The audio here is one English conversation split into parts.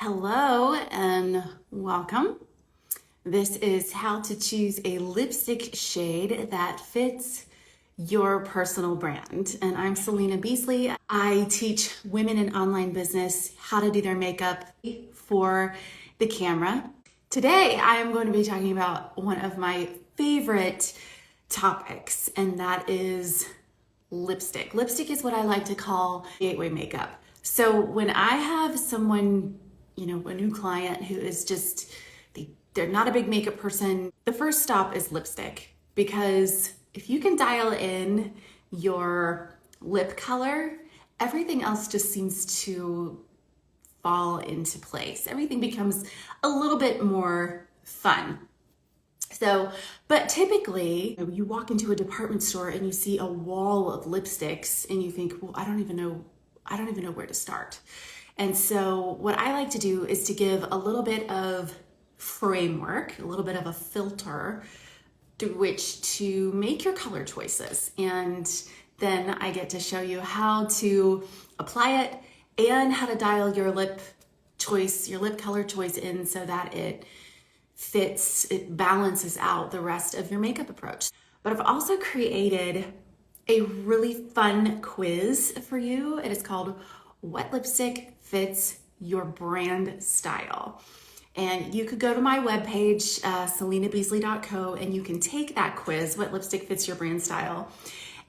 Hello and welcome. This is how to choose a lipstick shade that fits your personal brand. And I'm Selena Beasley. I teach women in online business how to do their makeup for the camera. Today, I am going to be talking about one of my favorite topics, and that is lipstick. Lipstick is what I like to call gateway makeup. So when I have someone, a new client who is just, they're not a big makeup person, the first stop is lipstick. Because if you can dial in your lip color, everything else just seems to fall into place. Everything becomes a little bit more fun. But typically, you walk into a department store and you see a wall of lipsticks and you think, well, I don't even know where to start. And so what I like to do is to give a little bit of framework, a little bit of a filter through which to make your color choices. And then I get to show you how to apply it and how to dial your lip color choice in so that it balances out the rest of your makeup approach. But I've also created a really fun quiz for you. It is called What Lipstick Fits Your Brand Style? And you could go to my webpage, selenabeasley.co, and you can take that quiz, What Lipstick Fits Your Brand Style?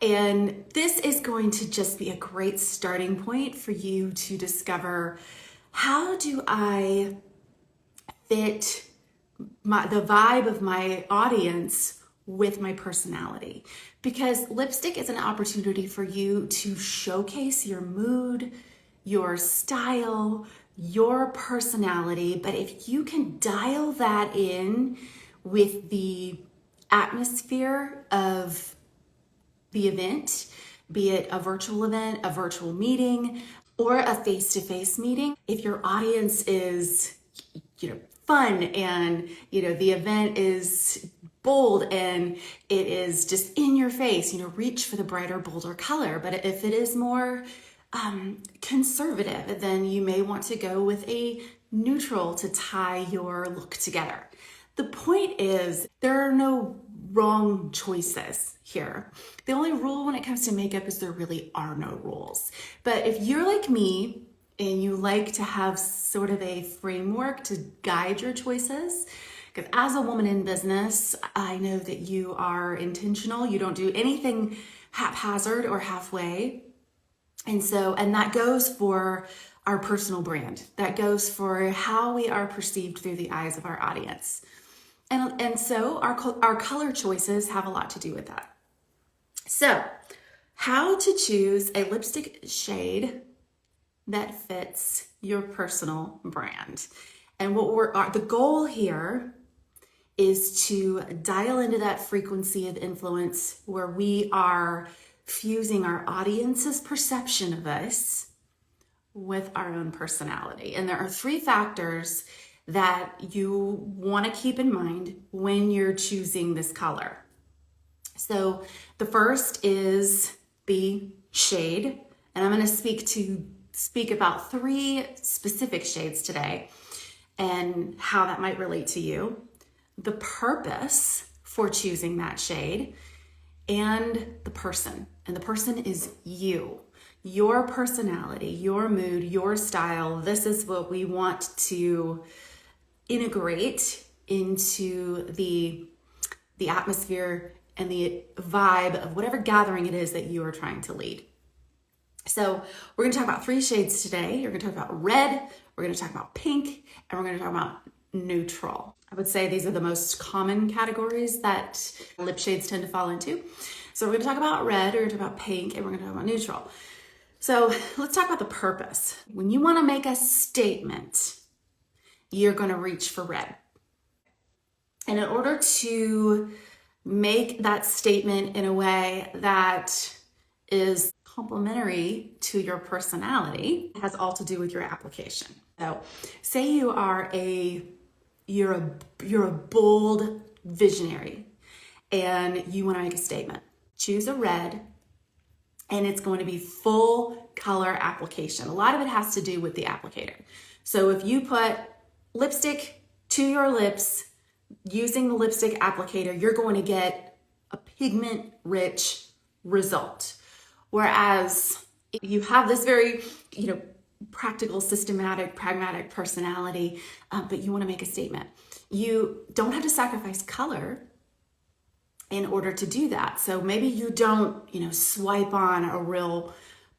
And this is going to just be a great starting point for you to discover, how do I fit the vibe of my audience with my personality? Because lipstick is an opportunity for you to showcase your mood, your style, your personality. But if you can dial that in with the atmosphere of the event, be it a virtual event, a virtual meeting, or a face-to-face meeting, if your audience is, fun and, the event is bold and it is just in your face, reach for the brighter, bolder color. But if it is more conservative, then you may want to go with a neutral to tie your look together. The point is, there are no wrong choices here. The only rule when it comes to makeup is there really are no rules. But if you're like me and you like to have sort of a framework to guide your choices, because as a woman in business, I know that you are intentional. You don't do anything haphazard or halfway. And that goes for our personal brand. That goes for how we are perceived through the eyes of our audience. And so our color choices have a lot to do with that. So, how to choose a lipstick shade that fits your personal brand. And the goal here is to dial into that frequency of influence where we are fusing our audience's perception of us with our own personality. And there are 3 factors that you want to keep in mind when you're choosing this color. So the first is the shade, and I'm going to speak about 3 specific shades today and how that might relate to you, the purpose for choosing that shade, and the person. And the person is you, your personality, your mood, your style. This is what we want to integrate into the atmosphere and the vibe of whatever gathering it is that you are trying to lead. So we're going to talk about 3 shades today. We're going to talk about red, we're going to talk about pink, and we're going to talk about neutral. I would say these are the most common categories that lip shades tend to fall into. So we're going to talk about red, we're going to talk about pink, and we're going to talk about neutral. So let's talk about the purpose. When you want to make a statement, you're going to reach for red. And in order to make that statement in a way that is complementary to your personality, it has all to do with your application. So say you're a bold visionary and you want to make a statement. Choose a red, and it's going to be full color application. A lot of it has to do with the applicator. So if you put lipstick to your lips using the lipstick applicator, you're going to get a pigment rich result. Whereas if you have this very, practical, systematic, pragmatic personality, but you want to make a statement, you don't have to sacrifice color in order to do that. So maybe you don't, swipe on a real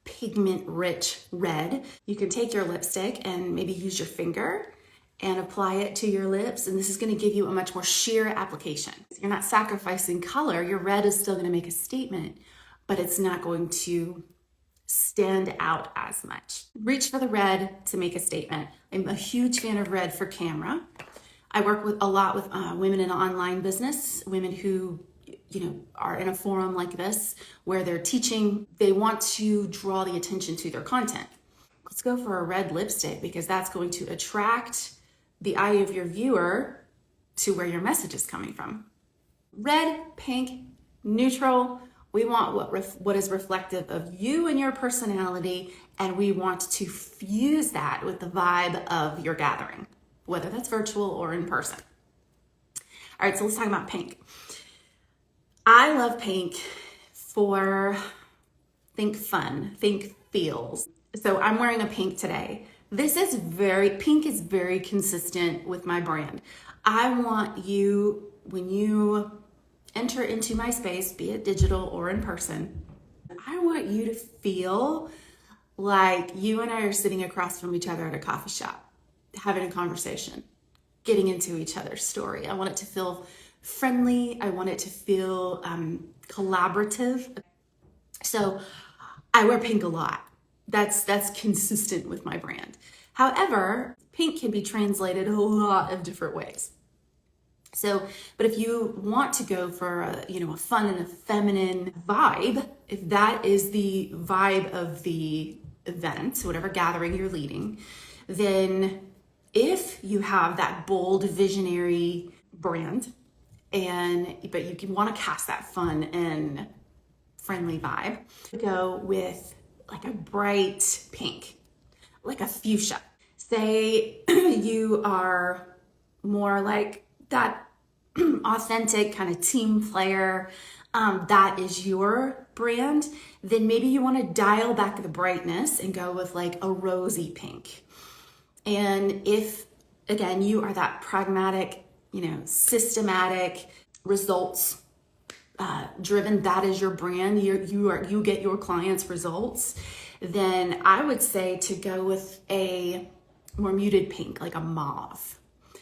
pigment rich red. You can take your lipstick and maybe use your finger and apply it to your lips. And this is going to give you a much more sheer application. You're not sacrificing color. Your red is still going to make a statement, but it's not going to stand out as much. Reach for the red to make a statement. I'm a huge fan of red for camera. I work a lot with women in online business, women who are in a forum like this where they're teaching, they want to draw the attention to their content. Let's go for a red lipstick because that's going to attract the eye of your viewer to where your message is coming from. Red, pink, neutral. We want what is reflective of you and your personality, and we want to fuse that with the vibe of your gathering, whether that's virtual or in person. All right, so let's talk about pink. I love pink for think fun, think feels. So I'm wearing a pink today. Pink is very consistent with my brand. I want you, when you enter into my space, be it digital or in person, I want you to feel like you and I are sitting across from each other at a coffee shop, having a conversation, getting into each other's story. I want it to feel friendly. I want it to feel collaborative. So I wear pink a lot. That's consistent with my brand. However, pink can be translated a lot of different ways. So, but if you want to go for a fun and a feminine vibe, if that is the vibe of the event, whatever gathering you're leading, then if you have that bold visionary brand, but you can want to cast that fun and friendly vibe, go with like a bright pink, like a fuchsia. Say you are more like that authentic kind of team player, that is your brand, then maybe you want to dial back the brightness and go with like a rosy pink. And if, again, you are that pragmatic, systematic, results driven, that is your brand, you get your clients results, then I would say to go with a more muted pink, like a mauve.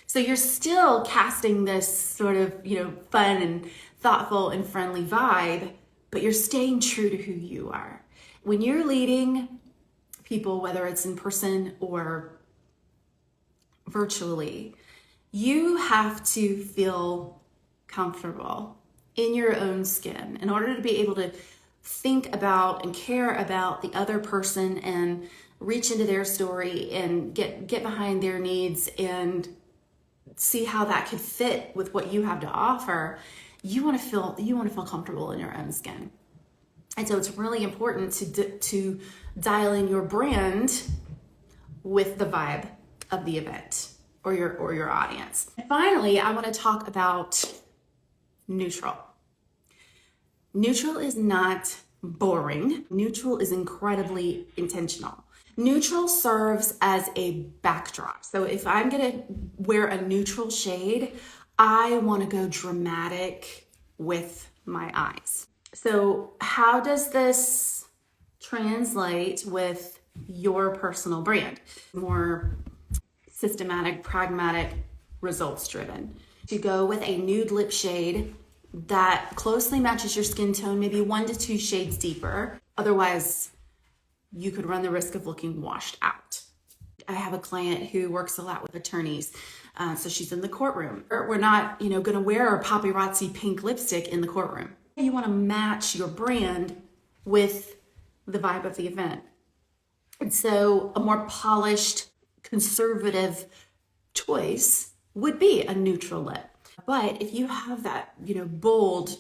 So you're still casting this sort of, fun and thoughtful and friendly vibe, but you're staying true to who you are. When you're leading people, whether it's in person or virtually, you have to feel comfortable in your own skin in order to be able to think about and care about the other person and reach into their story and get behind their needs and see how that could fit with what you have to offer. You want to feel comfortable in your own skin. And so it's really important to dial in your brand with the vibe of the event or your audience. And finally, I want to talk about neutral. Neutral is not boring. Neutral is incredibly intentional. Neutral serves as a backdrop. So if I'm going to wear a neutral shade, I want to go dramatic with my eyes. So how does this translate with your personal brand? More systematic, pragmatic, results driven. To go with a nude lip shade that closely matches your skin tone, maybe 1 to 2 shades deeper. Otherwise, you could run the risk of looking washed out. I have a client who works a lot with attorneys. So she's in the courtroom. We're not, going to wear a paparazzi pink lipstick in the courtroom. You want to match your brand with the vibe of the event. And so a more polished, conservative choice would be a neutral lip. But if you have that, bold,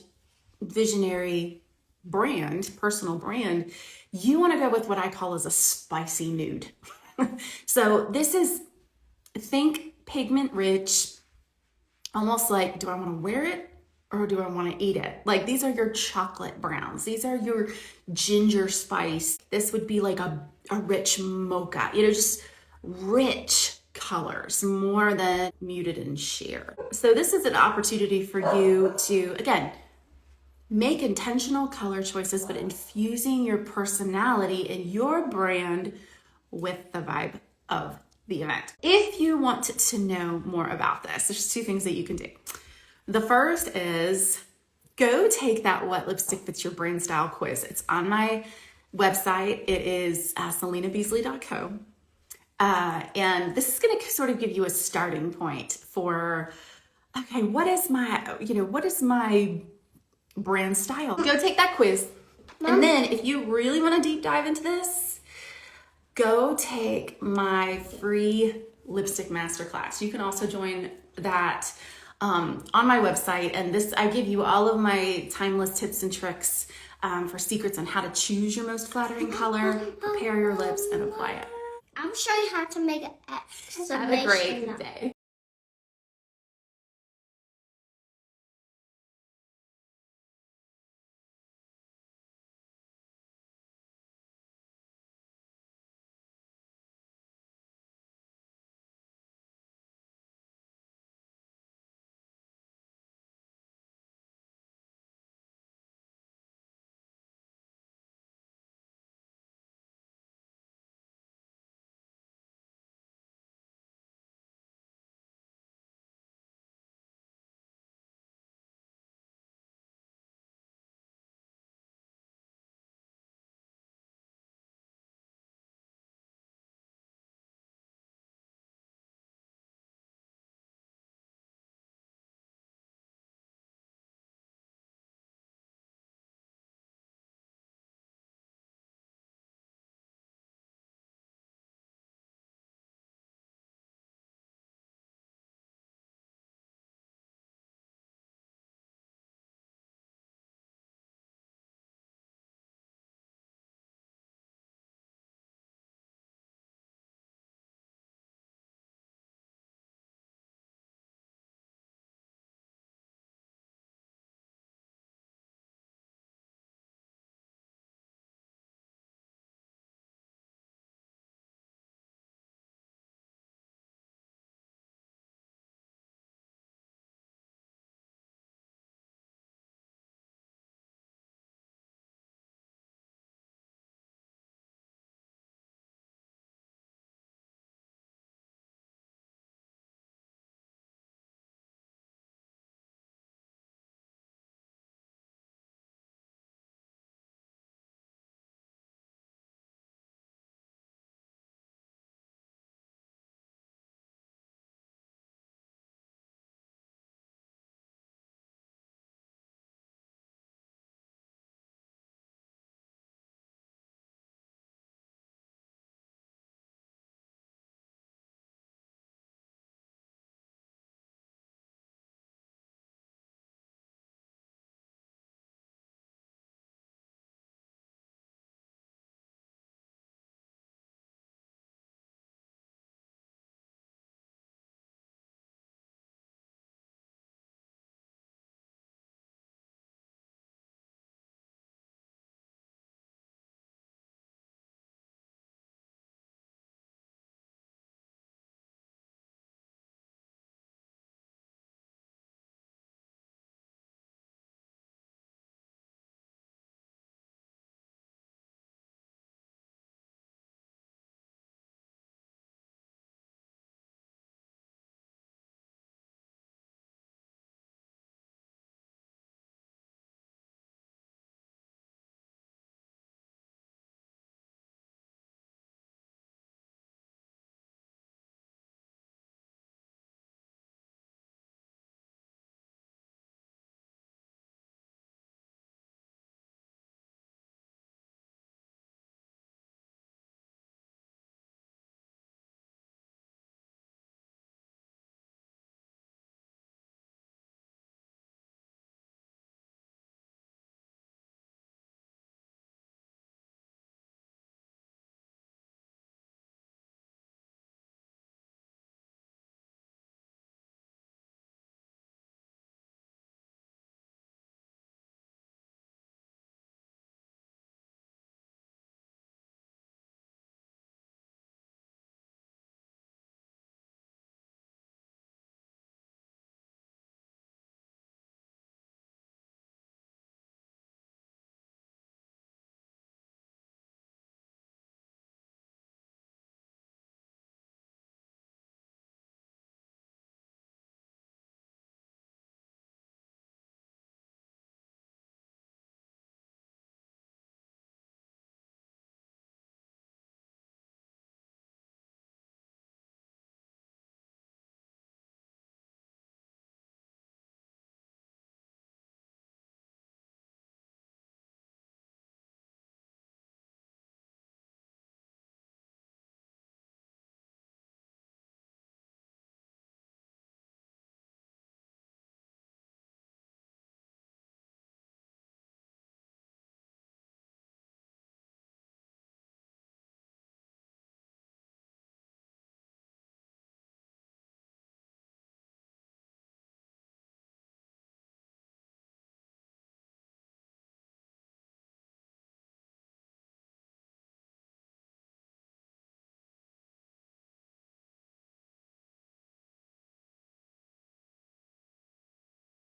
visionary brand, personal brand, you want to go with what I call as a spicy nude. So this is Think pigment rich, almost like, do I want to wear it or do I want to eat it? Like, these are your chocolate browns. These are your ginger spice. This would be like a rich mocha, you know, just rich colors more than muted and sheer. So this is an opportunity for you to, again, make intentional color choices, but infusing your personality and your brand with the vibe of the event. If you want to know more about this, there's two things that you can do. The first is go take that What Lipstick Fits Your Brand Style quiz. It's on my website. It is selenabeasley.co. And this is going to sort of give you a starting point for, okay, what is my brand style? Go take that quiz. Mom? And then if you really want to deep dive into this, go take my free Lipstick Masterclass. You can also join that on my website. And this, I give you all of my timeless tips and tricks for secrets on how to choose your most flattering color, prepare your lips, and apply it. I'll show you how to make an exclamation. Have a great day.